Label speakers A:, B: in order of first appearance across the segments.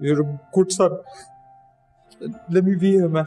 A: you're a good son. Let me be here, man.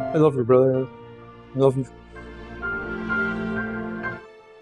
A: I love you, brother. I love you.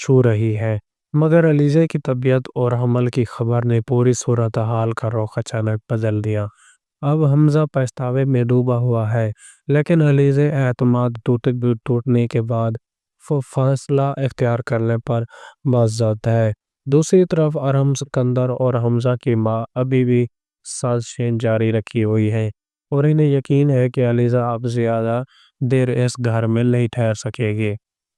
B: چھو رہی ہے، مگر علیزہ کی طبیعت اور حمل کی خبر نے پوری صورتحال کا رخ اچانک بدل دیا۔ اب حمزہ پچھتاوے میں ڈوبا ہوا ہے، لیکن علیزہ اعتماد ٹوٹنے کے بعد فاصلہ اختیار کرنے پر باضابطہ ہے۔ دوسری طرف ارم سکندر اور حمزہ کی ماں ابھی بھی سازشیں جاری رکھی ہوئی ہیں، اور انہیں یقین ہے کہ علیزہ اب زیادہ دیر اس گھر میں نہیں ٹھہر سکے گی۔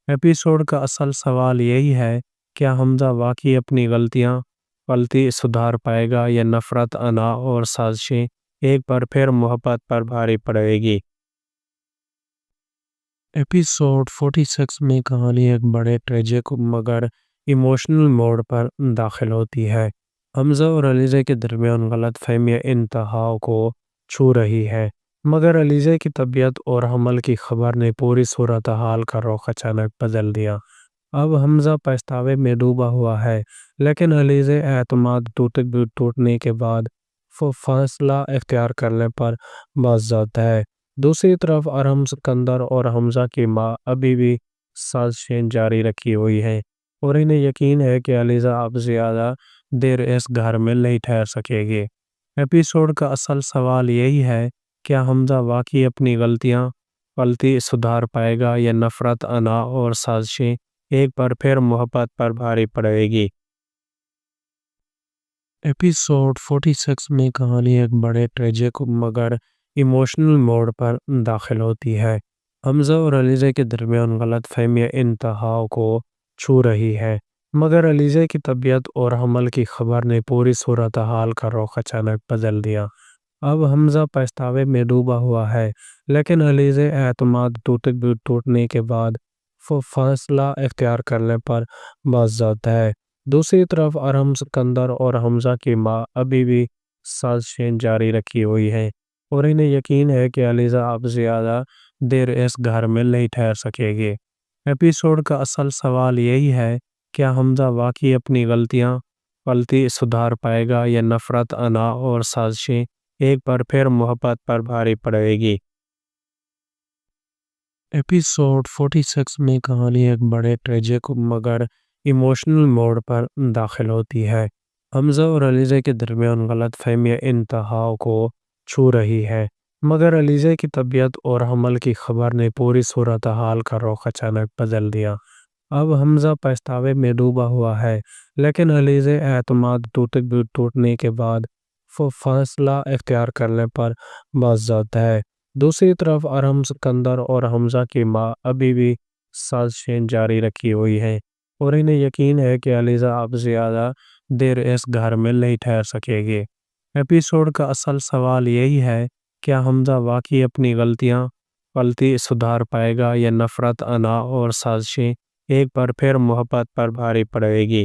B: ایپیسوڈ کا اصل سوال یہی ہے، کیا حمزہ واقعی اپنی غلطی سدھار پائے گا، یا نفرت، انا اور سازشیں ایک بار پھر محبت پر بھاری پڑے گی؟ ایپیسوڈ 46 میں کہانی ایک بڑے ٹریجک مگر ایموشنل موڑ پر داخل ہوتی ہے۔ حمزہ اور علیزہ کے درمیان غلط فہمیاں انتہا کو چھو رہی ہے، مگر علیزہ کی طبیعت اور حمل کی خبر نے پوری صورتحال کا رخ اچانک بدل دیا۔ اب حمزہ پچھتاوے میں ڈوبا ہوا ہے، لیکن علیزہ اعتماد ٹوٹنے کے بعد فاصلہ اختیار کرنے پر باضابطہ ہے۔ دوسری طرف ارم سکندر اور حمزہ کی ماں ابھی بھی سازشیں جاری رکھی ہوئی ہیں، اور انہیں یقین ہے کہ علیزہ اب زیادہ دیر اس گھر میں نہیں ٹھہر سکے گی۔ ایپیسوڈ کا اصل سوال یہی ہے، کیا حمزہ واقعی اپنی غلطی سدھار پائے گا، یا نفرت، انا اور سازشیں ایک بار پھر محبت پر بھاری پڑے گی؟ ایپیسوڈ 46 میں کہانی ایک بڑے ٹریجک مگر ایموشنل موڑ پر داخل ہوتی ہے۔ حمزہ اور علیزہ کے درمیان غلط فہمیاں انتہا کو چھو رہی ہے، مگر علیزہ کی طبیعت اور حمل کی خبر نے پوری صورتحال کا رخ اچانک بدل دیا۔ اب حمزہ پچھتاوے میں ڈوبا ہوا ہے، لیکن علیزہ اعتماد ٹوٹنے کے بعد فاصلہ اختیار کرنے پر باضابطہ ہے۔ دوسری طرف ارم سکندر اور حمزہ کی ماں ابھی بھی سازشیں جاری رکھی ہوئی ہیں، اور انہیں یقین ہے کہ علیزہ اب زیادہ دیر اس گھر میں نہیں ٹھہر سکے گی۔ ایپیسوڈ کا اصل سوال یہی ہے، کیا حمزہ واقعی اپنی غلطی سدھار پائے گا، یا نفرت، انا اور سازشیں ایک بار پھر محبت پر بھاری پڑے گی؟ ایپیسوڈ 46 میں کہانی ایک بڑے ٹریجک مگر ایموشنل موڑ پر داخل ہوتی ہے۔ حمزہ اور علیزہ کے درمیان غلط فہمیاں انتہا کو چھو رہی ہے، مگر علیزہ کی طبیعت اور حمل کی خبر نے پوری صورتحال کا رخ اچانک بدل دیا۔ اب حمزہ پچھتاوے میں ڈوبا ہوا ہے، لیکن علیزہ اعتماد ٹوٹنے کے بعد فاصلہ اختیار کرنے پر باضابطہ ہے۔ دوسری طرف ارم سکندر اور حمزہ کی ماں ابھی بھی سازشیں جاری رکھی ہوئی ہیں، اور انہیں یقین ہے کہ علیزہ اب زیادہ دیر اس گھر میں نہیں ٹھہر سکے گی۔ ایپیسوڈ کا اصل سوال یہی ہے، کیا حمزہ واقعی اپنی غلطی سدھار پائے گا، یا نفرت، انا اور سازشیں ایک بار پھر محبت پر بھاری پڑے گی؟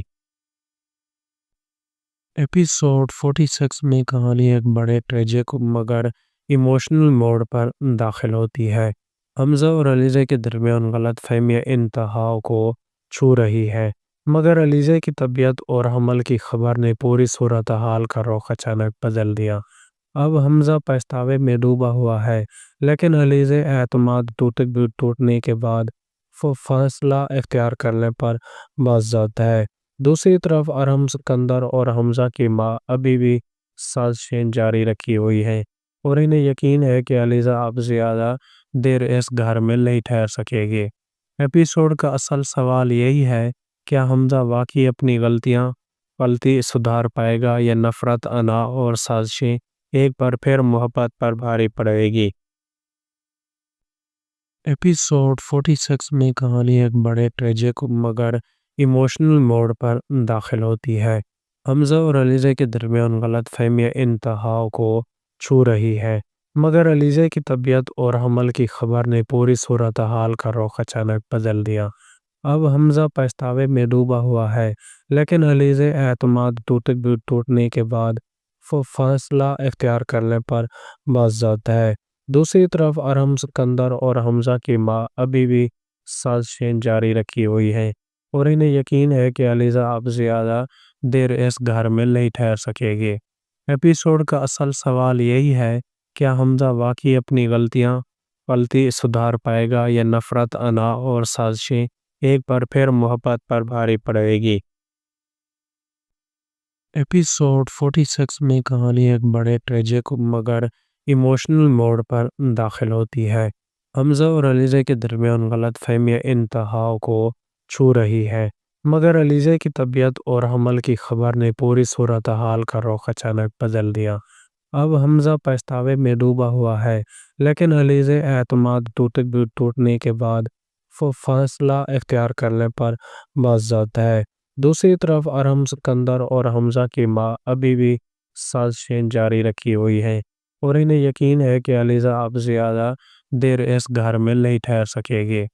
B: ایپیسوڈ 46 میں کہانی ایک بڑے ٹریجک مگر ایموشنل موڑ پر داخل ہوتی ہے۔ حمزہ اور علیزہ کے درمیان غلط فہمیاں انتہا کو چھو رہی ہے، مگر علیزہ کی طبیعت اور حمل کی خبر نے پوری صورتحال کا رخ اچانک بدل دیا۔ اب حمزہ پچھتاوے میں ڈوبا ہوا ہے، لیکن علیزہ اعتماد ٹوٹنے کے بعد فاصلہ اختیار کرنے پر باضابطہ ہے۔ دوسری طرف ارم سکندر اور حمزہ کی ماں ابھی بھی سازشیں جاری رکھی ہوئی ہیں، اور انہیں یقین ہے کہ علیزہ اب زیادہ دیر اس گھر میں نہیں ٹھہر سکے گی۔ ایپیسوڈ کا اصل سوال یہی ہے، کیا حمزہ واقعی اپنی غلطی سدھار پائے گا، یا نفرت، انا اور سازشیں ایک بار پھر محبت پر بھاری پڑے گی؟ ایپیسوڈ 46 میں کہانی ایک بڑے ٹریجک مگر ایموشنل موڑ پر داخل ہوتی ہے۔ حمزہ اور علیزہ کے درمیان غلط فہمیاں انتہا کو چھو رہی ہے، مگر علیزہ کی طبیعت اور حمل کی خبر نے پوری صورتحال کا رخ اچانک بدل دیا۔ اب حمزہ پچھتاوے میں ڈوبا ہوا ہے، لیکن علیزہ اعتماد ٹوٹنے کے بعد فاصلہ اختیار کرنے پر باضابطہ ہے۔ دوسری طرف ارم سکندر اور حمزہ کی ماں ابھی بھی سازشیں جاری رکھی ہوئی ہیں، اور انہیں یقین ہے کہ علیزہ اب زیادہ دیر اس گھر میں نہیں ٹھہر سکے گی۔ ایپیسوڈ کا اصل سوال یہی ہے، کیا حمزہ واقعی اپنی غلطی سدھار پائے گا، یا نفرت، انا اور سازشیں ایک بار پھر محبت پر بھاری پڑے گی۔ ایپیسوڈ 46 میں کہانی ایک بڑے ٹریجک مگر ایموشنل موڑ پر داخل ہوتی ہے۔ حمزہ اور علیزہ کے درمیان غلط فہمیاں انتہا کو چھو رہی ہے، مگر علیزہ کی طبیعت اور حمل کی خبر نے پوری صورتحال کا رخ اچانک بدل دیا۔ اب حمزہ پچھتاوے میں ڈوبا ہوا ہے، لیکن علیزہ اعتماد ٹوٹنے کے بعد فاصلہ اختیار کرنے پر باضابطہ ہے۔ دوسری طرف ارحم سکندر اور حمزہ کی ماں ابھی بھی سازشیں جاری رکھی ہوئی ہیں، اور انہیں یقین ہے کہ علیزہ اب زیادہ دیر اس گھر میں نہیں ٹھہر سکے گی۔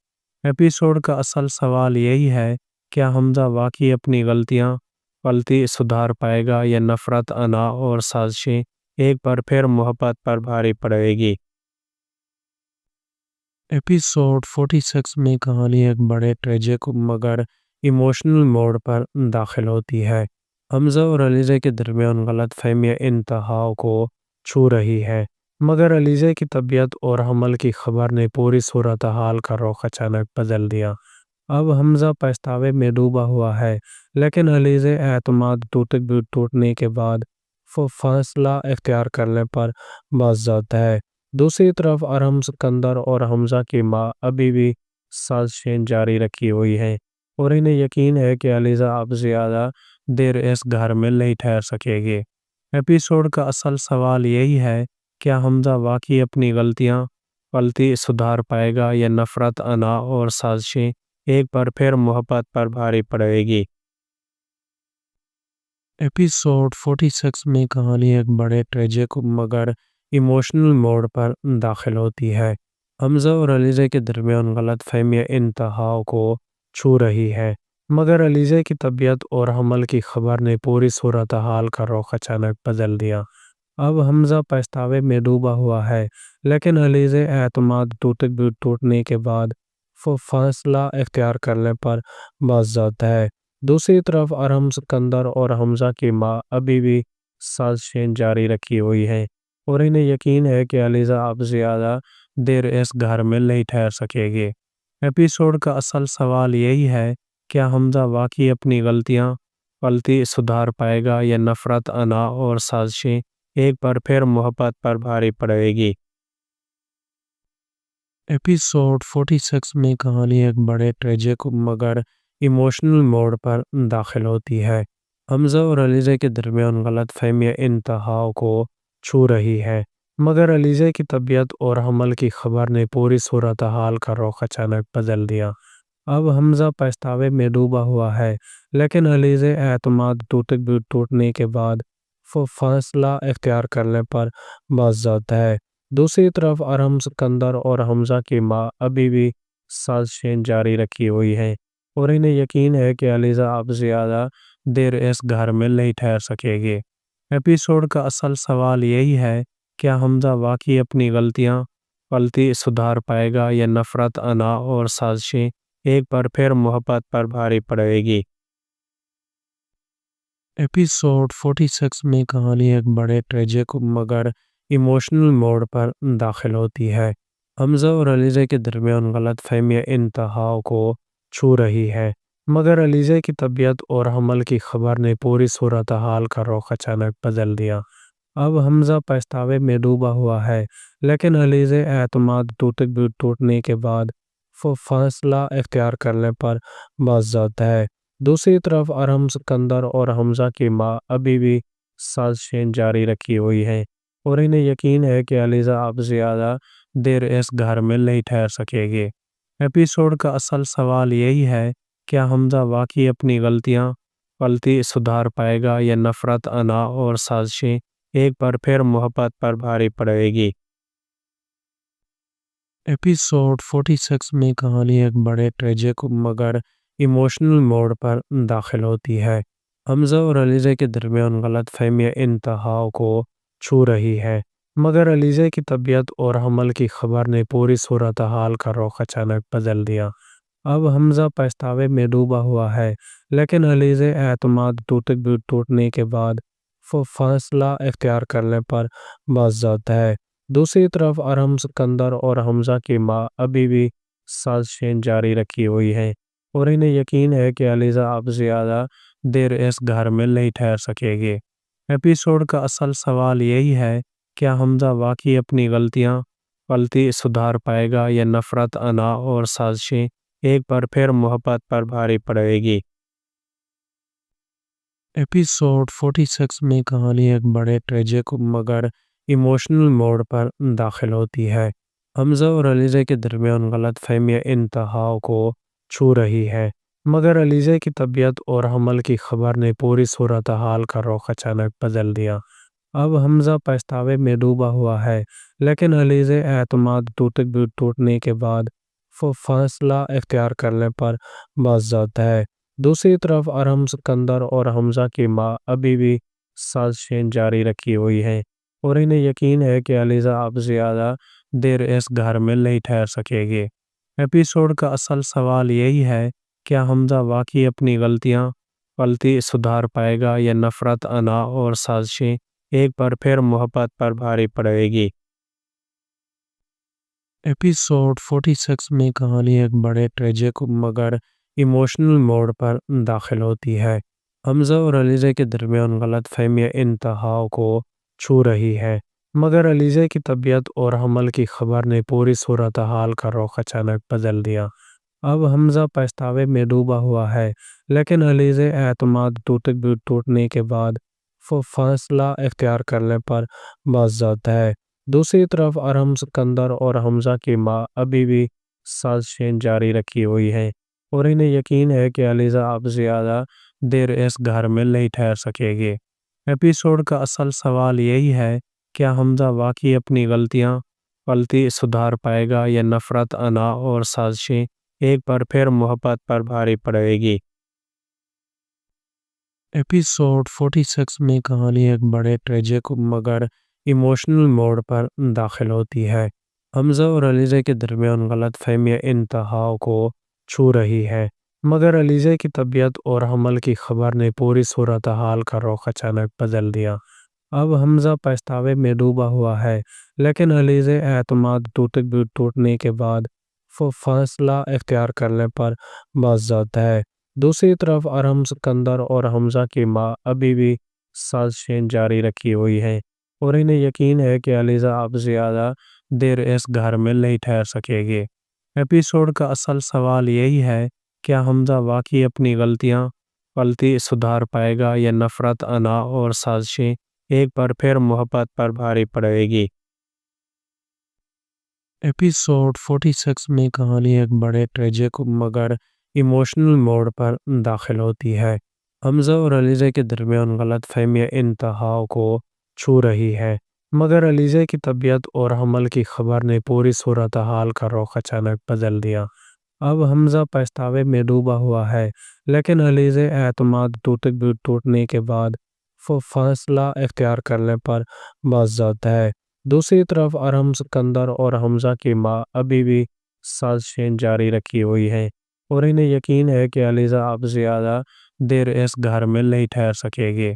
B: ایپیسوڈ کا اصل سوال یہی ہے، کیا حمزہ واقعی اپنی غلطی سدھار پائے گا، یا نفرت، انا اور سازشیں ایک بار پھر محبت پر بھاری پڑے گی؟ ایپیسوڈ 46 میں کہانی ایک بڑے ٹریجک مگر ایموشنل موڑ پر داخل ہوتی ہے۔ حمزہ اور علیزہ کے درمیان غلط فہمیاں انتہا کو چھو رہی ہے، مگر علیزہ کی طبیعت اور حمل کی خبر نے پوری صورتحال کا رخ اچانک بدل دیا۔ اب حمزہ پچھتاوے میں ڈوبا ہوا ہے، لیکن علیزہ اعتماد ٹوٹنے کے بعد فاصلہ اختیار کرنے پر باضابطہ ہے۔ دوسری طرف ارحم سکندر اور حمزہ کی ماں ابھی بھی سازشیں جاری رکھی ہوئی ہیں، اور انہیں یقین ہے کہ علیزہ اب زیادہ دیر اس گھر میں نہیں ٹھہر سکے گی۔ ایپیسوڈ کا اصل سوال یہی ہے، کیا حمزہ واقعی اپنی غلطی سدھار پائے گا، یا نفرت، انا اور سازشیں ایک بار پھر محبت پر بھاری پڑے گی؟ ایپیسوڈ 46 میں کہانی ایک بڑے ٹریجک مگر ایموشنل موڑ پر داخل ہوتی ہے۔ حمزہ اور علیزہ کے درمیان غلط فہمیاں انتہا کو چھو رہی ہے، مگر علیزہ کی طبیعت اور حمل کی خبر نے پوری صورتحال کا رخ اچانک بدل دیا۔ اب حمزہ پچھتاوے میں ڈوبا ہوا ہے، لیکن علیزہ اعتماد ٹوٹنے کے بعد فاصلہ اختیار کرنے پر باضابطہ ہے۔ دوسری طرف ارحم سکندر اور حمزہ کی ماں ابھی بھی سازشیں جاری رکھی ہوئی ہیں، اور انہیں یقین ہے کہ علیزہ اب زیادہ دیر اس گھر میں نہیں ٹھہر سکے گی۔ ایپیسوڈ کا اصل سوال یہی ہے، کیا حمزہ واقعی اپنی غلطی سدھار پائے گا، یا نفرت، انا اور سازشیں ایک بار پھر محبت پر بھاری پڑے گی؟ ایپیسوڈ 46 میں کہانی ایک بڑے ٹریجک مگر ایموشنل موڑ پر داخل ہوتی ہے۔ حمزہ اور علیزہ کے درمیان غلط فہمیاں انتہا کو چھو رہی ہے، مگر علیزہ کی طبیعت اور حمل کی خبر نے پوری صورتحال کا رخ اچانک بدل دیا۔ اب حمزہ پچھتاوے میں ڈوبا ہوا ہے، لیکن علیزہ اعتماد ٹوٹنے کے بعد فاصلہ اختیار کرنے پر باضابطہ ہے۔ دوسری طرف ارحم سکندر اور حمزہ کی ماں ابھی بھی سازشیں جاری رکھی ہوئی ہیں، اور انہیں یقین ہے کہ علیزہ اب زیادہ دیر اس گھر میں نہیں ٹھہر سکے گی۔ ایپیسوڈ کا اصل سوال یہی ہے، کیا حمزہ واقعی اپنی غلطی سدھار پائے گا، یا نفرت، انا اور سازشیں ایک بار پھر محبت پر بھاری پڑے گی؟ ایپیسوڈ 46 میں کہانی ایک بڑے ٹریجک مگر ایموشنل موڑ پر داخل ہوتی ہے۔ حمزہ اور علیزہ کے درمیان غلط فہمیاں انتہا کو چھو رہی ہے، مگر علیزہ کی طبیعت اور حمل کی خبر نے پوری صورتحال کا رخ اچانک بدل دیا۔ اب حمزہ پچھتاوے میں ڈوبا ہوا ہے، لیکن علیزہ اعتماد ٹوٹنے کے بعد فاصلہ اختیار کرنے پر باضابطہ ہے۔ دوسری طرف ارحم سکندر اور حمزہ کی ماں ابھی بھی سازشیں جاری رکھی ہوئی ہیں، اور انہیں یقین ہے کہ علیزہ اب زیادہ دیر اس گھر میں نہیں ٹھہر سکے گی۔ ایپیسوڈ کا اصل سوال یہی ہے، کیا حمزہ واقعی اپنی غلطی سدھار پائے گا، یا نفرت، انا اور سازشیں ایک بار پھر محبت پر بھاری پڑے گی؟ ایپیسوڈ 46 میں کہانی ایک بڑے ٹریجک مگر ایموشنل موڑ پر داخل ہوتی ہے۔ حمزہ اور علیزہ کے درمیان غلط فہمیاں انتہا کو چھو رہی ہے، مگر علیزہ کی طبیعت اور حمل کی خبر نے پوری صورتحال کا رخ اچانک بدل دیا۔ اب حمزہ پچھتاوے میں ڈوبا ہوا ہے، لیکن علیزہ اعتماد ٹوٹنے کے بعد فاصلہ اختیار کرنے پر باضابطہ ہے۔ دوسری طرف ارحم سکندر اور حمزہ کی ماں ابھی بھی سازشیں جاری رکھی ہوئی ہیں، اور انہیں یقین ہے کہ علیزہ اب زیادہ دیر اس گھر میں نہیں ٹھہر سکے گی۔ ایپیسوڈ کا اصل سوال یہی ہے، کیا حمزہ واقعی اپنی غلطی سدھار پائے گا یا نفرت، انا اور سازشیں ایک بار پھر محبت پر بھاری پڑے گی؟ ایپیسوڈ 46 میں کہانی ایک بڑے ٹریجک مگر ایموشنل موڑ پر داخل ہوتی ہے۔ حمزہ اور علیزہ کے درمیان غلط فہمیاں انتہا کو چھو رہی ہے، مگر علیزہ کی طبیعت اور حمل کی خبر نے پوری صورتحال کا رخ اچانک بدل دیا۔ اب حمزہ پچھتاوے میں ڈوبا ہوا ہے، لیکن علیزہ اعتماد ٹوٹنے کے بعد فاصلہ اختیار کرنے پر باضابطہ ہے۔ دوسری طرف ارم، سکندر اور حمزہ کی ماں ابھی بھی سازشیں جاری رکھی ہوئی ہیں، اور انہیں یقین ہے کہ علیزہ اب زیادہ دیر اس گھر میں نہیں ٹھہر سکے گی۔ ایپیسوڈ کا اصل سوال یہی ہے، کیا حمزہ واقعی اپنی غلطی سدھار پائے گا یا نفرت، انا اور سازشیں ایک بار پھر محبت پر بھاری پڑے گی؟ ایپیسوڈ 46 میں کہانی ایک بڑے ٹریجک مگر ایموشنل موڑ پر داخل ہوتی ہے۔ حمزہ اور علیزہ کے درمیان غلط فہمیاں انتہا کو چھو رہی ہے، مگر علیزہ کی طبیعت اور حمل کی خبر نے پوری صورتحال کا رخ اچانک بدل دیا۔ اب حمزہ پچھتاوے میں ڈوبا ہوا ہے، لیکن علیزہ اعتماد ٹوٹنے کے بعد فاصلہ اختیار کرنے پر باضابطہ ہے۔ دوسری طرف ارم، سکندر اور حمزہ کی ماں ابھی بھی سازشیں جاری رکھی ہوئی ہیں، اور انہیں یقین ہے کہ علیزہ اب زیادہ دیر اس گھر میں نہیں ٹھہر سکے گی۔ ایپیسوڈ کا اصل سوال یہی ہے، کیا حمزہ واقعی اپنی غلطی سدھار پائے گا یا نفرت، انا اور سازشیں ایک بار پھر محبت پر بھاری پڑے گی؟ ایپیسوڈ 46 میں کہانی ایک بڑے ٹریجک مگر ایموشنل موڑ پر داخل ہوتی ہے۔ حمزہ اور علیزہ کے درمیان غلط فہمیاں انتہا کو چھو رہی ہے، مگر علیزہ کی طبیعت اور حمل کی خبر نے پوری صورتحال کا رخ اچانک بدل دیا۔ اب حمزہ پچھتاوے میں ڈوبا ہوا ہے، لیکن علیزہ اعتماد ٹوٹنے کے بعد فاصلہ اختیار کرنے پر باضابطہ ہے۔ دوسری طرف ارم، سکندر اور حمزہ کی ماں ابھی بھی سازشیں جاری رکھی ہوئی ہیں، اور انہیں یقین ہے کہ علیزہ اب زیادہ دیر اس گھر میں نہیں ٹھہر سکے گی۔ ایپیسوڈ کا اصل سوال یہی ہے، کیا حمزہ واقعی اپنی غلطی سدھار پائے گا یا نفرت، انا اور سازشیں ایک بار پھر محبت پر بھاری پڑے گی؟ ایپیسوڈ 46 میں کہانی ایک بڑے ٹریجک مگر ایموشنل موڑ پر داخل ہوتی ہے۔ حمزہ اور علیزہ کے درمیان غلط فہمیاں انتہا کو چھو رہی ہے، مگر علیزہ کی طبیعت اور حمل کی خبر نے پوری صورتحال کا رخ اچانک بدل دیا۔ اب حمزہ پچھتاوے میں ڈوبا ہوا ہے، لیکن علیزہ اعتماد ٹوٹنے کے بعد فاصلہ اختیار کرنے پر باضابطہ ہے۔ دوسری طرف ارم، سکندر اور حمزہ کی ماں ابھی بھی سازشیں جاری رکھی ہوئی ہیں، اور انہیں یقین ہے کہ علیزہ اب زیادہ دیر اس گھر میں نہیں ٹھہر سکے گی۔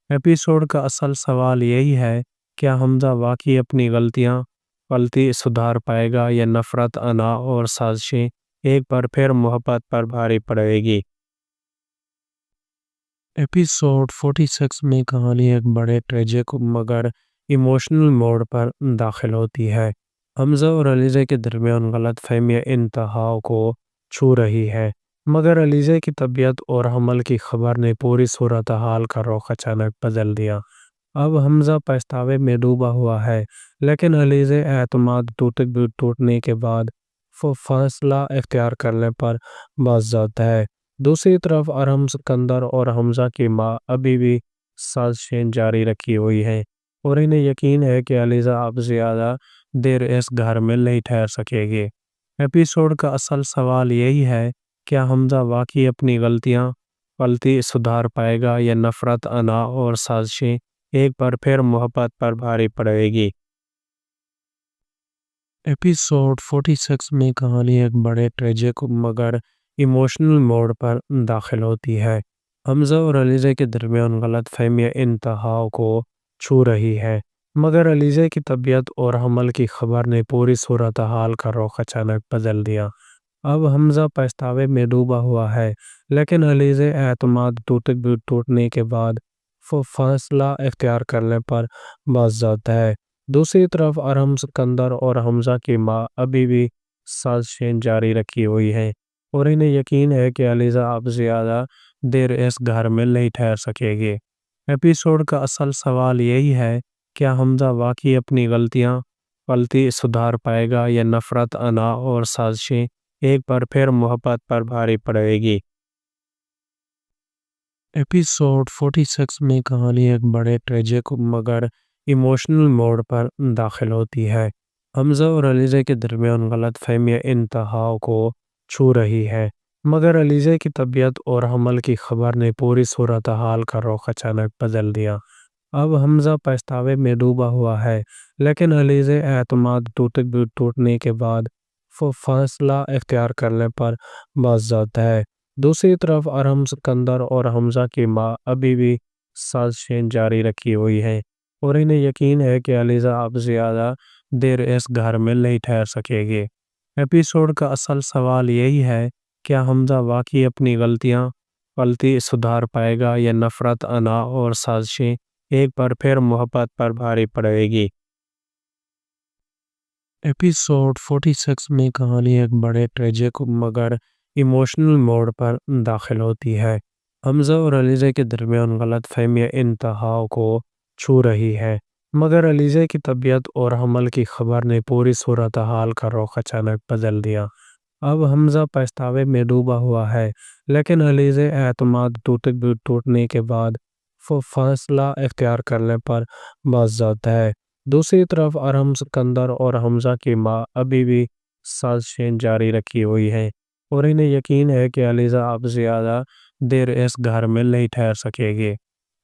B: ایپیسوڈ کا اصل سوال یہی ہے، کیا حمزہ واقعی اپنی غلطی سدھار پائے گا یا نفرت، انا اور سازشیں ایک بار پھر محبت پر بھاری پڑے گی؟ ایپیسوڈ 46 میں کہانی ایک بڑے ٹریجک مگر ایموشنل موڑ پر داخل ہوتی ہے۔ حمزہ اور علیزہ کے درمیان غلط فہمیاں انتہا کو چھو رہی ہے، مگر علیزہ کی طبیعت اور حمل کی خبر نے پوری صورتحال کا رخ اچانک بدل دیا۔ اب حمزہ پچھتاوے میں ڈوبا ہوا ہے، لیکن علیزہ اعتماد ٹوٹنے کے بعد فاصلہ اختیار کرنے پر باضابطہ ہے۔ دوسری طرف ارم، سکندر اور حمزہ کی ماں ابھی بھی سازشیں جاری رکھی ہوئی ہیں، اور انہیں یقین ہے کہ علیزہ اب زیادہ دیر اس گھر میں نہیں ٹھہر سکے گی۔ ایپیسوڈ کا اصل سوال یہی ہے، کیا حمزہ واقعی اپنی غلطی سدھار پائے گا یا نفرت، انا اور سازشیں ایک بار پھر محبت پر بھاری پڑے گی؟ ایپیسوڈ 46 میں کہانی ایک بڑے ٹریجک مگر ایموشنل موڑ پر داخل ہوتی ہے۔ حمزہ اور علیزہ کے درمیان غلط فہمیاں انتہا کو چھو رہی ہے، مگر علیزہ کی طبیعت اور حمل کی خبر نے پوری صورتحال کا رخ اچانک بدل دیا۔ اب حمزہ پچھتاوے میں ڈوبا ہوا ہے، لیکن علیزے اعتماد ٹوٹنے کے بعد وہ فاصلہ اختیار کرنے پر باضابطہ ہے۔ دوسری طرف ارم سکندر اور حمزہ کی ماں ابھی بھی سازشیں جاری رکھی ہوئی ہیں اور انہیں یقین ہے کہ علیزہ اب زیادہ دیر اس گھر میں نہیں ٹھہر سکے گی۔ ایپیسوڈ کا اصل سوال یہی ہے، کیا حمزہ واقعی اپنی غلطی سدھار پائے گا یا نفرت، انا اور سازشیں ایک بار پھر محبت پر بھاری پڑے گی؟ ایپیسوڈ 46 میں کہانی ایک بڑے ٹریجک مگر ایموشنل موڑ پر داخل ہوتی ہے۔ حمزہ اور علیزہ کے درمیان غلط فہمیاں انتہا کو چھو رہی ہے، مگر علیزہ کی طبیعت اور حمل کی خبر نے پوری صورتحال کا رخ اچانک بدل دیا۔ اب حمزہ پچھتاوے میں ڈوبا ہوا ہے، لیکن علیزہ اعتماد ٹوٹنے کے بعد وہ فاصلہ اختیار کرنے پر باضابطہ ہے۔ دوسری طرف ارم سکندر اور حمزہ کی ماں ابھی بھی سازشیں جاری رکھی ہوئی ہیں اور انہیں یقین ہے کہ علیزہ اب زیادہ دیر اس گھر میں نہیں ٹھہر سکے گی۔ ایپیسوڈ کا اصل سوال یہی ہے، کیا حمزہ واقعی اپنی غلطی سدھار پائے گا یا نفرت، انا اور سازشیں ایک بار پھر محبت پر بھاری پڑے گی؟ ایپیسوڈ 46 میں کہانی ایک بڑے ٹریجک مگر ایموشنل موڑ پر داخل ہوتی ہے۔ حمزہ اور علیزہ کے درمیان غلط فہمیاں انتہا کو چھو رہی ہے، مگر علیزہ کی طبیعت اور حمل کی خبر نے پوری صورتحال کا رخ اچانک بدل دیا۔ اب حمزہ پچھتاوے میں ڈوبا ہوا ہے، لیکن علیزہ اعتماد ٹوٹنے کے بعد وہ فاصلہ اختیار کرنے پر باضابطہ ہے۔ دوسری طرف ارم سکندر اور حمزہ کی ماں ابھی بھی سازشیں جاری رکھی ہوئی ہیں اور انہیں یقین ہے کہ علیزہ اب زیادہ دیر اس گھر میں نہیں ٹھہر سکے گی۔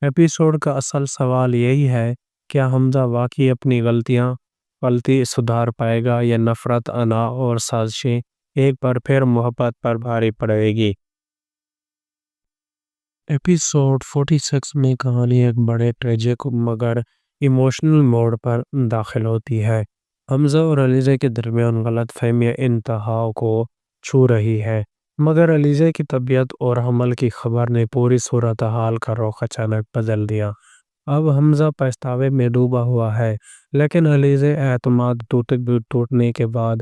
B: ایپیسوڈ کا اصل سوال یہی ہے، کیا حمزہ واقعی اپنی غلطی سدھار پائے گا یا نفرت، انا اور سازشیں ایک بار پھر محبت پر بھاری پڑے گی؟ ایپیسوڈ 46 میں کہانی ایک بڑے ٹریجک مگر ایموشنل موڑ پر داخل ہوتی ہے۔ حمزہ اور علیزہ کے درمیان غلط فہمیاں انتہا کو چھو رہی ہے، مگر علیزہ کی طبیعت اور حمل کی خبر نے پوری صورتحال کا رخ اچانک بدل دیا۔ اب حمزہ پچھتاوے میں ڈوبا ہوا ہے، لیکن علیزہ اعتماد ٹوٹنے کے بعد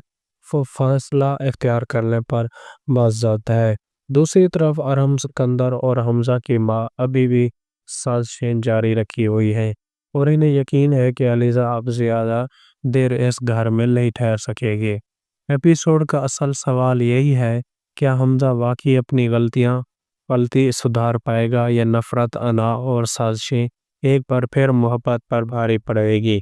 B: وہ فاصلہ اختیار کرنے پر باضابطہ ہے۔ دوسری طرف ارم سکندر اور حمزہ کی ماں ابھی بھی سازشیں جاری رکھی ہوئی ہیں اور انہیں یقین ہے کہ علیزہ اب زیادہ دیر اس گھر میں نہیں ٹھہر سکے گی۔ ایپیسوڈ کا اصل سوال یہی ہے، کیا حمزہ واقعی اپنی غلطی سدھار پائے گا یا نفرت، انا اور سازشیں ایک بار پھر محبت پر بھاری پڑے گی؟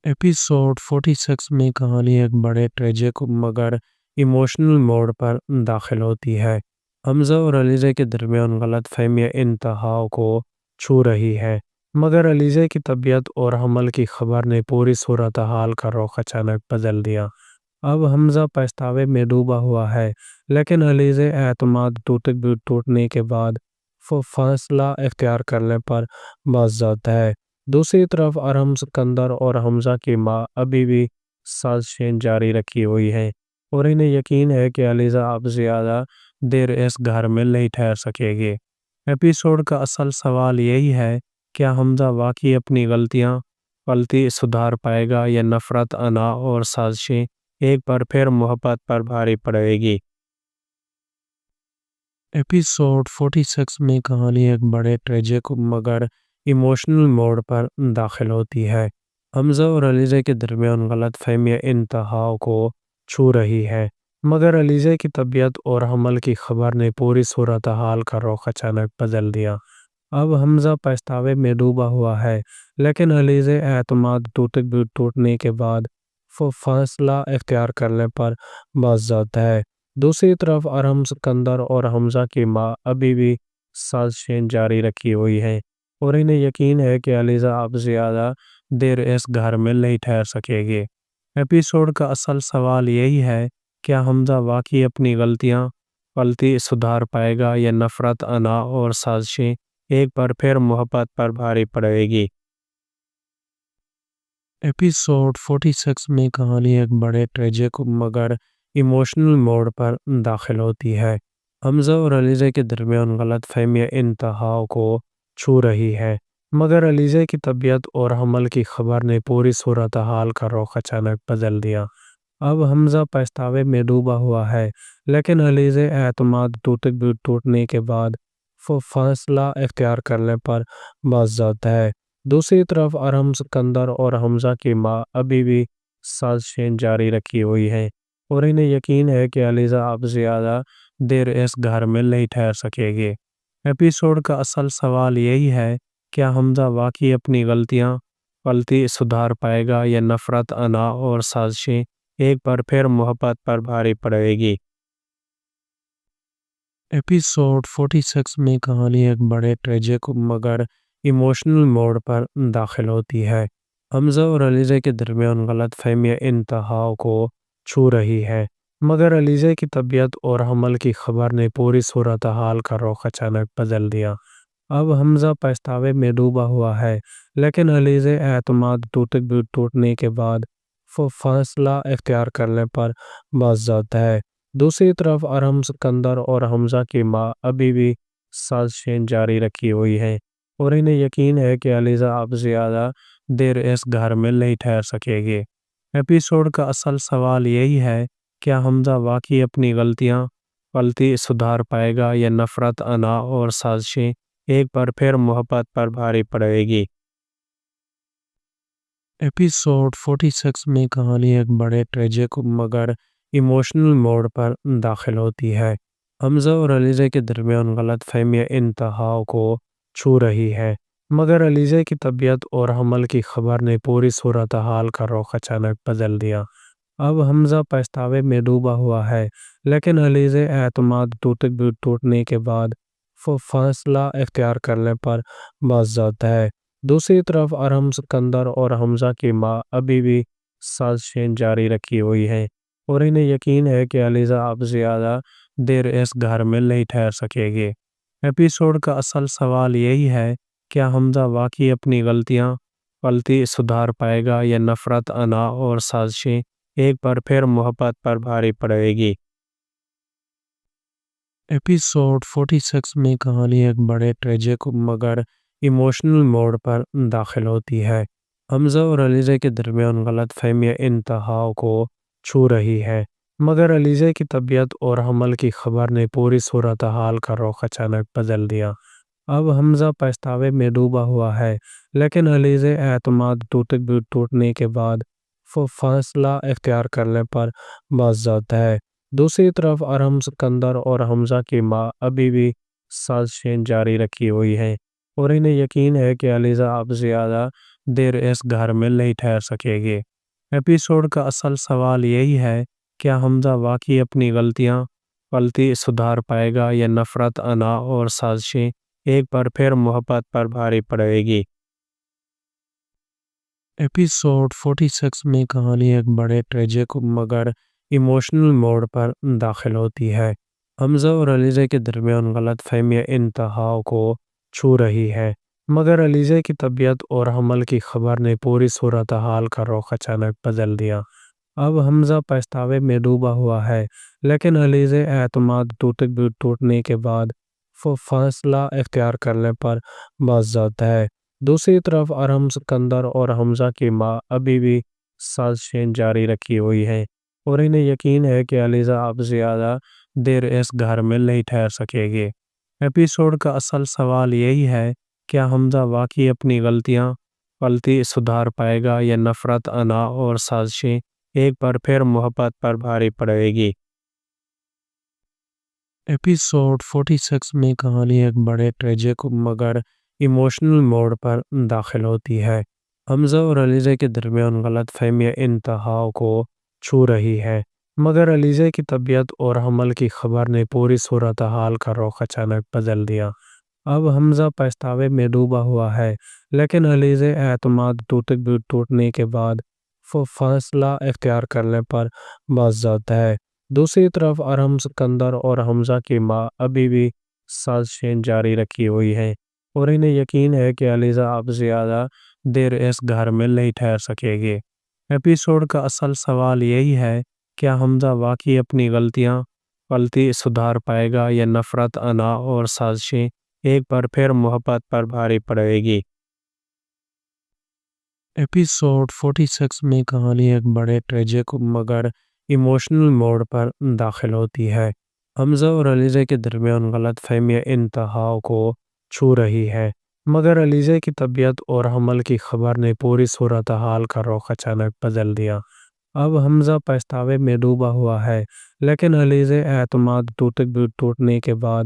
B: ایپیسوڈ 46 میں کہانی ایک بڑے ٹریجک مگر ایموشنل موڑ پر داخل ہوتی ہے۔ حمزہ اور علیزہ کے درمیان غلط فہمیاں انتہا کو چھو رہی ہے، مگر علیزہ کی طبیعت اور حمل کی خبر نے پوری صورتحال کا رخ اچانک بدل دیا۔ اب حمزہ پچھتاوے میں ڈوبا ہوا ہے، لیکن علیزہ اعتماد ٹوٹنے کے بعد وہ فاصلہ اختیار کرنے پر باضابطہ ہے۔ دوسری طرف ارم سکندر اور حمزہ کی ماں ابھی بھی سازشیں جاری رکھی ہوئی ہیں اور انہیں یقین ہے کہ علیزہ اب زیادہ دیر اس گھر میں نہیں ٹھہر سکے گی۔ ایپیسوڈ کا اصل سوال یہی ہے، کیا حمزہ واقعی اپنی غلطی سدھار پائے گا یا نفرت، انا اور سازشیں ایک بار پھر محبت پر بھاری پڑے گی؟ ایپیسوڈ 46 میں کہانی ایک بڑے ٹریجک مگر ایموشنل موڑ پر داخل ہوتی ہے۔ حمزہ اور علیزہ کے درمیان غلط فہمیاں انتہا کو چھو رہی ہے، مگر علیزہ کی طبیعت اور حمل کی خبر نے پوری صورتحال کا رخ اچانک بدل دیا۔ اب حمزہ پچھتاوے میں ڈوبا ہوا ہے، لیکن علیزہ اعتماد ٹوٹنے کے بعد وہ فاصلہ اختیار کرنے پر باضابطہ ہے۔ دوسری طرف ارم سکندر اور حمزہ کی ماں ابھی بھی سازشیں جاری رکھی ہوئی ہیں اور انہیں یقین ہے کہ علیزہ اب زیادہ دیر اس گھر میں نہیں ٹھہر سکے گی۔ ایپیسوڈ کا اصل سوال یہی ہے، کیا حمزہ واقعی اپنی غلطی سدھار پائے گا یا نفرت، انا اور سازشیں ایک بار پھر محبت پر بھاری پڑے گی؟ ایپیسوڈ 46 میں کہانی ایک بڑے ٹریجک مگر ایموشنل موڈ پر داخل ہوتی ہے۔ حمزہ اور علیزہ کے درمیان غلط فہمیاں انتہا کو چھو رہی ہے، مگر علیزہ کی طبیعت اور حمل کی خبر نے پوری صورتحال کا رخ اچانک بدل دیا۔ اب حمزہ پچھتاوے میں ڈوبا ہوا ہے، لیکن علیزہ اعتماد ٹوٹنے کے بعد فاصلہ اختیار کرنے پر باضابطہ ہے۔ دوسری طرف ارم سکندر اور حمزہ کی ماں ابھی بھی سازشیں جاری رکھی ہوئی ہیں، اور انہیں یقین ہے کہ علیزہ اب زیادہ دیر اس گھر میں نہیں ٹھہر سکے گی۔ ایپیسوڈ کا اصل سوال یہی ہے، کیا حمزہ واقعی اپنی غلطی سدھار پائے گا، یا نفرت، انا اور سازشیں ایک بار پھر محبت پر بھاری پڑے گی؟ ایپیسوڈ 46 میں کہانی ایک بڑے ٹریجک مگر ایموشنل موڈ پر داخل ہوتی ہے۔ حمزہ اور علیزہ کے درمیان غلط فہمیاں انتہا کو چھو رہی ہے، مگر علیزہ کی طبیعت اور حمل کی خبر نے پوری صورتحال کا رخ اچانک بدل دیا۔ اب حمزہ پچھتاوے میں ڈوبا ہوا ہے، لیکن علیزہ اعتماد ٹوٹنے کے بعد فاصلہ اختیار کرنے پر باضابطہ ہے۔ دوسری طرف ارم سکندر اور حمزہ کی ماں ابھی بھی سازشیں جاری رکھی ہوئی ہیں، اور انہیں یقین ہے کہ علیزہ اب زیادہ دیر اس گھر میں نہیں ٹھہر سکے گی۔ ایپیسوڈ کا اصل سوال یہی ہے، کیا حمزہ واقعی اپنی غلطی سدھار پائے گا، یا نفرت، انا اور سازشیں ایک بار پھر محبت پر بھاری پڑے گی؟ ایپیسوڈ 46 میں کہانی ایک بڑے ٹریجک مگر ایموشنل موڈ پر داخل ہوتی ہے۔ حمزہ اور علیزہ کے درمیان غلط فہمیاں انتہا کو چھو رہی ہے، مگر علیزہ کی طبیعت اور حمل کی خبر نے پوری صورتحال کا رخ اچانک بدل دیا۔ اب حمزہ پچھتاوے میں ڈوبا ہوا ہے، لیکن علیزہ اعتماد ٹوٹنے کے بعد فاصلہ اختیار کرنے پر باضابطہ ہے۔ دوسری طرف ارم سکندر اور حمزہ کی ماں ابھی بھی سازشیں جاری رکھی ہوئی ہیں، اور انہیں یقین ہے کہ علیزہ اب زیادہ دیر اس گھر میں نہیں ٹھہر سکے گی۔ ایپیسوڈ کا اصل سوال یہی ہے، کیا حمزہ واقعی اپنی غلطی سدھار پائے گا، یا نفرت، انا اور سازشیں ایک بار پھر محبت پر بھاری پڑے گی؟ ایپیسوڈ 46 میں کہانی ایک بڑے ٹریجک مگر ایموشنل موڈ پر داخل ہوتی ہے۔ حمزہ اور علیزہ کے درمیان غلط فہمیاں انتہا کو چھو رہی ہے، مگر علیزہ کی طبیعت اور حمل کی خبر نے پوری صورتحال کا رخ اچانک بدل دیا۔ اب حمزہ پچھتاوے میں ڈوبا ہوا ہے، لیکن علیزہ اعتماد ٹوٹنے کے بعد فاصلہ اختیار کرنے پر باضابطہ ہے۔ دوسری طرف ارم سکندر اور حمزہ کی ماں ابھی بھی سازشیں جاری رکھی ہوئی ہیں، اور انہیں یقین ہے کہ علیزہ اب زیادہ دیر اس گھر میں نہیں ٹھہر سکے گی۔ ایپیسوڈ کا اصل سوال یہی ہے، کیا حمزہ واقعی اپنی غلطی سدھار پائے گا، یا نفرت، انا اور سازشیں ایک بار پھر محبت پر بھاری پڑے گی؟ ایپیسوڈ 46 میں کہانی ایک بڑے ٹریجک مگر ایموشنل موڈ پر داخل ہوتی ہے۔ حمزہ اور علیزہ کے درمیان غلط فہمیاں انتہا کو چھو رہی ہے، مگر علیزہ کی طبیعت اور حمل کی خبر نے پوری صورتحال کا رخ اچانک بدل دیا۔ اب حمزہ پچھتاوے میں ڈوبا ہوا ہے، لیکن علیزہ اعتماد ٹوٹنے کے بعد فاصلہ اختیار کرنے پر باضابطہ ہے۔ دوسری طرف ارم سکندر اور حمزہ کی ماں ابھی بھی سازشیں جاری رکھی ہوئی ہیں، اور انہیں یقین ہے کہ علیزہ اب زیادہ دیر اس گھر میں نہیں ٹھہر سکے گی۔ ایپیسوڈ کا اصل سوال یہی ہے، کیا حمزہ واقعی اپنی غلطی سدھار پائے گا، یا نفرت، انا اور سازشیں ایک بار پھر محبت پر بھاری پڑے گی؟ ایپیسوڈ 46 میں کہانی ایک بڑے ٹریجک مگر ایموشنل موڈ پر داخل ہوتی ہے۔ حمزہ اور علیزہ کے درمیان غلط فہمیاں انتہا کو چھو رہی ہے، مگر علیزہ کی طبیعت اور حمل کی خبر نے پوری صورتحال کا رخ اچانک بدل دیا۔ اب حمزہ پچھتاوے میں ڈوبا ہوا ہے، لیکن علیزہ اعتماد ٹوٹنے کے بعد فاصلہ اختیار کرنے پر باضابطہ ہے۔ دوسری طرف ارم سکندر اور حمزہ کی ماں ابھی بھی سازشیں جاری رکھی ہوئی ہیں، اور انہیں یقین ہے کہ علیزہ اب زیادہ دیر اس گھر میں نہیں ٹھہر سکے گی۔ ایپیسوڈ کا اصل سوال یہی ہے، کیا حمزہ واقعی اپنی غلطی سدھار پائے گا یا نفرت، انا اور سازشیں ایک بار پھر محبت پر بھاری پڑے گی؟ ایپیسوڈ 46 میں کہانی ایک بڑے ٹریجک مگر ایموشنل موڑ پر داخل ہوتی ہے۔ حمزہ اور علیزہ کے درمیان غلط فہمیاں انتہا کو چھو رہی ہے، مگر علیزہ کی طبیعت اور حمل کی خبر نے پوری صورتحال کا رخ اچانک بدل دیا۔ اب حمزہ پچھتاوے میں ڈوبا ہوا ہے، لیکن علیزہ اعتماد ٹوٹنے کے بعد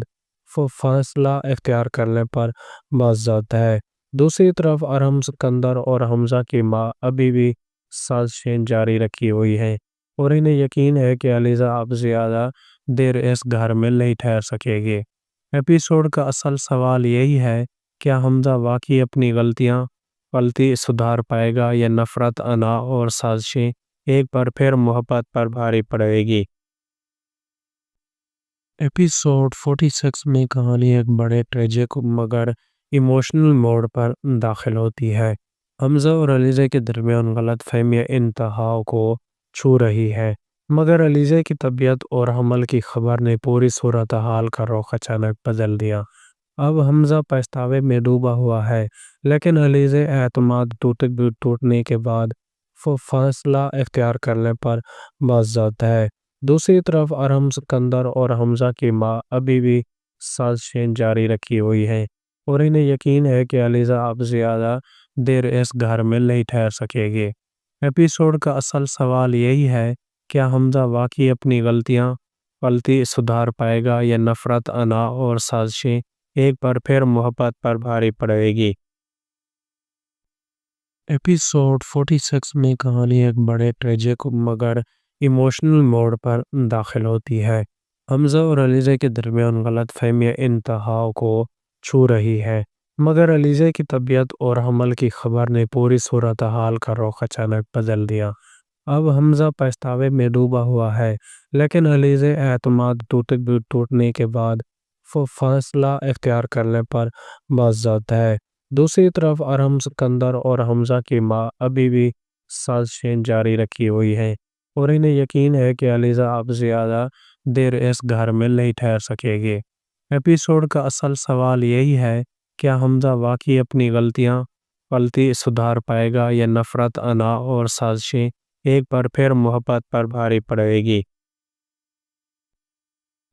B: فاصلہ اختیار کرنے پر باضابطہ ہے۔ دوسری طرف ارم، سکندر اور حمزہ کی ماں ابھی بھی سازشیں جاری رکھی ہوئی ہیں، اور انہیں یقین ہے کہ علیزہ اب زیادہ دیر اس گھر میں نہیں ٹھہر سکے گی۔ ایپیسوڈ کا اصل سوال یہی ہے، کیا حمزہ واقعی اپنی غلطی سدھار پائے گا یا نفرت، انا اور سازشیں ایک بار پھر محبت پر بھاری پڑے گی؟ ایپیسوڈ 46 میں کہانی ایک بڑے ٹریجک مگر ایموشنل موڑ پر داخل ہوتی ہے۔ حمزہ اور علیزہ کے درمیان غلط فہمیاں انتہا کو چھو رہی ہے، مگر علیزہ کی طبیعت اور حمل کی خبر نے پوری صورتحال کا رخ اچانک بدل دیا۔ اب حمزہ پچھتاوے میں ڈوبا ہوا ہے، لیکن علیزہ اعتماد ٹوٹنے کے بعد فاصلہ اختیار کرنے پر باضابطہ ہے۔ دوسری طرف ارم، سکندر اور حمزہ کی ماں ابھی بھی سازشیں جاری رکھی ہوئی ہیں، اور انہیں یقین ہے کہ علیزہ اب زیادہ دیر اس گھر میں نہیں ٹھہر سکے گی۔ ایپیسوڈ کا اصل سوال یہی ہے، کیا حمزہ واقعی اپنی غلطی سدھار پائے گا یا نفرت، انا اور سازشیں ایک بار پھر محبت پر بھاری پڑے گی؟ ایپیسوڈ 46 میں کہانی ایک بڑے ٹریجک مگر ایموشنل موڑ پر داخل ہوتی ہے۔ حمزہ اور علیزہ کے درمیان غلط فہمیاں انتہا کو چھو رہی ہے، مگر علیزہ کی طبیعت اور حمل کی خبر نے پوری صورتحال کا رخ اچانک بدل دیا۔ اب حمزہ پچھتاوے میں ڈوبا ہوا ہے، لیکن علیزہ اعتماد ٹوٹنے کے بعد فاصلہ اختیار کرنے پر باضابطہ ہے۔ دوسری طرف ارم، سکندر اور حمزہ کی ماں ابھی بھی سازشیں جاری رکھی ہوئی ہیں، اور انہیں یقین ہے کہ علیزہ اب زیادہ دیر اس گھر میں نہیں ٹھہر سکے گی۔ ایپیسوڈ کا اصل سوال یہی ہے، کیا حمزہ واقعی اپنی غلطی سدھار پائے گا یا نفرت، انا اور سازشیں ایک بار پھر محبت پر بھاری پڑے گی؟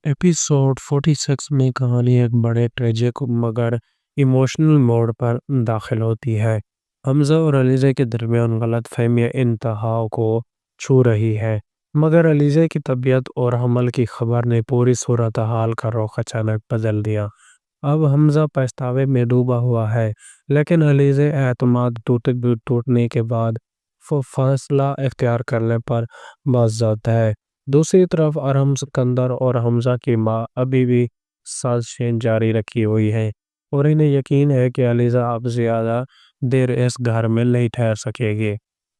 B: ایپیسوڈ 46 میں کہانی ایک بڑے ٹریجک مگر ایموشنل موڑ پر داخل ہوتی ہے۔ حمزہ اور علیزہ کے درمیان غلط فہمیاں انتہا کو چھو رہی ہے، مگر علیزہ کی طبیعت اور حمل کی خبر نے پوری صورتحال کا رخ اچانک بدل دیا۔ اب حمزہ پچھتاوے میں ڈوبا ہوا ہے، لیکن علیزہ اعتماد ٹوٹنے کے بعد فاصلہ اختیار کرنے پر باضابطہ ہے۔ دوسری طرف ارم، سکندر اور حمزہ کی ماں ابھی بھی سازشیں جاری رکھی ہوئی ہیں، اور انہیں یقین ہے کہ علیزہ اب زیادہ دیر اس گھر میں نہیں ٹھہر سکے گی۔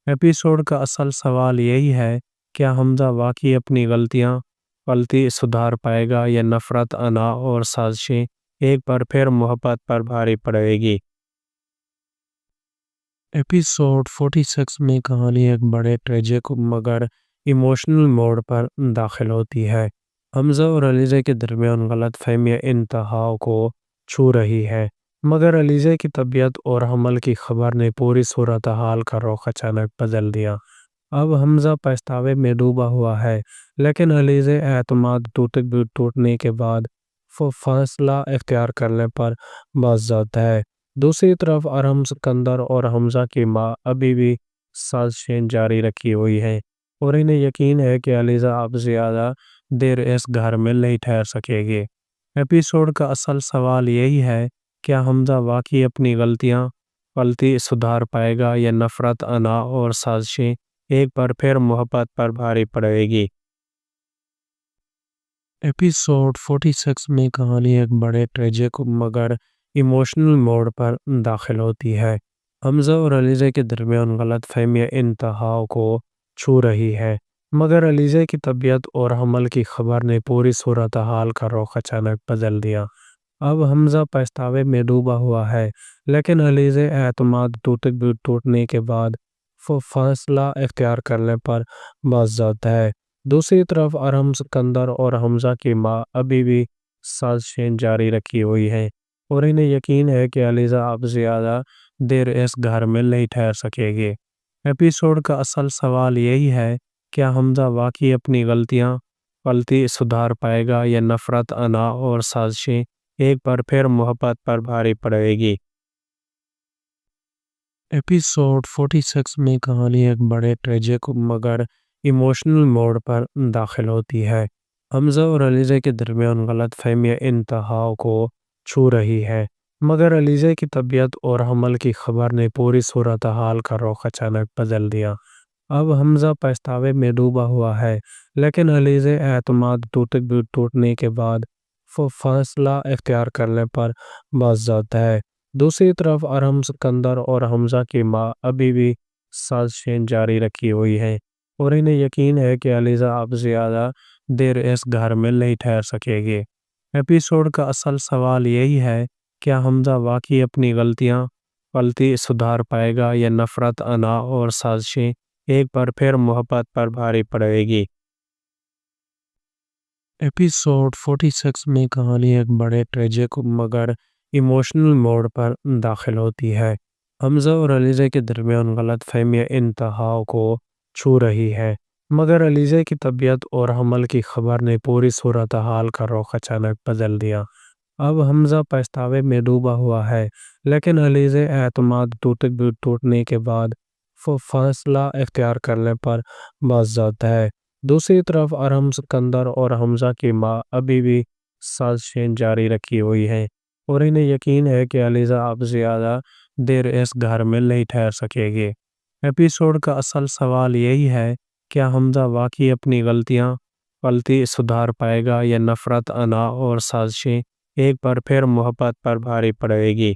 B: ایپیسوڈ کا اصل سوال یہی ہے، کیا حمزہ واقعی اپنی غلطی سدھار پائے گا یا نفرت، انا اور سازشیں ایک بار پھر محبت پر بھاری پڑے گی؟ ایپیسوڈ 46 میں کہانی ایک بڑے ٹریجک مگر ایموشنل موڑ پر داخل ہوتی ہے۔ حمزہ اور علیزہ کے درمیان غلط فہمیاں انتہا کو چھو رہی ہے، مگر علیزہ کی طبیعت اور حمل کی خبر نے پوری صورتحال کا رخ اچانک بدل دیا۔ اب حمزہ پچھتاوے میں ڈوبا ہوا ہے، لیکن علیزہ اعتماد ٹوٹنے کے بعد فاصلہ اختیار کرنے پر باضابطہ ہے۔ دوسری طرف ارم، سکندر اور حمزہ کی ماں ابھی بھی سازشیں جاری رکھی ہوئی ہیں، اور انہیں یقین ہے کہ علیزہ اب زیادہ دیر اس گھر میں نہیں ٹھہر سکے گی۔ ایپیسوڈ کا اصل سوال یہی ہے، کیا حمزہ واقعی اپنی غلطی سدھار پائے گا یا نفرت، انا اور سازشیں ایک بار پھر محبت پر بھاری پڑے گی؟ ایپیسوڈ 46 میں کہانی ایک بڑے ٹریجک مگر ایموشنل موڑ پر داخل ہوتی ہے۔ حمزہ اور علیزہ کے درمیان غلط فہمیاں انتہا کو چھو رہی ہے، مگر علیزہ کی طبیعت اور حمل کی خبر نے پوری صورتحال کا رخ اچانک بدل دیا۔ اب حمزہ پچھتاوے میں ڈوبا ہوا ہے، لیکن علیزہ اعتماد ٹوٹنے کے بعد فاصلہ اختیار کرنے پر باضابطہ ہے۔ دوسری طرف ارحم سکندر اور حمزہ کی ماں ابھی بھی سازشیں جاری رکھی ہوئی ہیں اور انہیں یقین ہے کہ علیزہ اب زیادہ دیر اس گھر میں نہیں ٹھہر سکے گی۔ ایپیسوڈ کا اصل سوال یہی ہے، کیا حمزہ واقعی اپنی غلطی سدھار پائے گا یا نفرت، انا اور سازشیں ایک بار پھر محبت پر بھاری پڑے گی؟ ایپیسوڈ 46 میں کہانی ایک بڑے ٹریجک مگر ایموشنل موڑ پر داخل ہوتی ہے۔ حمزہ اور علیزہ کے درمیان غلط فہمیاں انتہا کو چھو رہی ہے، مگر علیزہ کی طبیعت اور حمل کی خبر نے پوری صورتحال کا رخ اچانک بدل دیا۔ اب حمزہ پچھتاوے میں ڈوبا ہوا ہے، لیکن علیزہ اعتماد ٹوٹنے کے بعد فیصلہ اختیار کرنے پر باضابطہ ہے۔ دوسری طرف ارحم سکندر اور حمزہ کی ماں ابھی بھی سازشیں جاری رکھی ہوئی ہیں اور انہیں یقین ہے کہ علیزہ اب زیادہ دیر اس گھر میں نہیں ٹھہر سکے گی۔ ایپیسوڈ کا اصل سوال یہی ہے، کیا حمزہ واقعی اپنی غلطی سدھار پائے گا یا نفرت، انا اور سازشیں ایک بار پھر محبت پر بھاری پڑے گی؟ ایپیسوڈ 46 میں کہانی ایک بڑے ٹریجک مگر ایموشنل موڑ پر داخل ہوتی ہے۔ حمزہ اور علیزہ کے درمیان غلط فہمیاں انتہا کو چھو رہی ہے، مگر علیزہ کی طبیعت اور حمل کی خبر نے پوری صورتحال کا رخ اچانک بدل دیا۔ اب حمزہ پچھتاوے میں ڈوبا ہوا ہے، لیکن علیزہ اعتماد ٹوٹنے کے بعد فیصلہ اختیار کرنے پر باضابطہ ہے۔ دوسری طرف ارحم سکندر اور حمزہ کی ماں ابھی بھی سازشیں جاری رکھی ہوئی ہیں اور انہیں یقین ہے کہ علیزہ اب زیادہ دیر اس گھر میں نہیں ٹھہر سکے گی۔ ایپیسوڈ کا اصل سوال یہی ہے، کیا حمزہ واقعی اپنی غلطی سدھار پائے گا یا نفرت، انا اور سازشیں ایک بار پھر محبت پر بھاری پڑے گی؟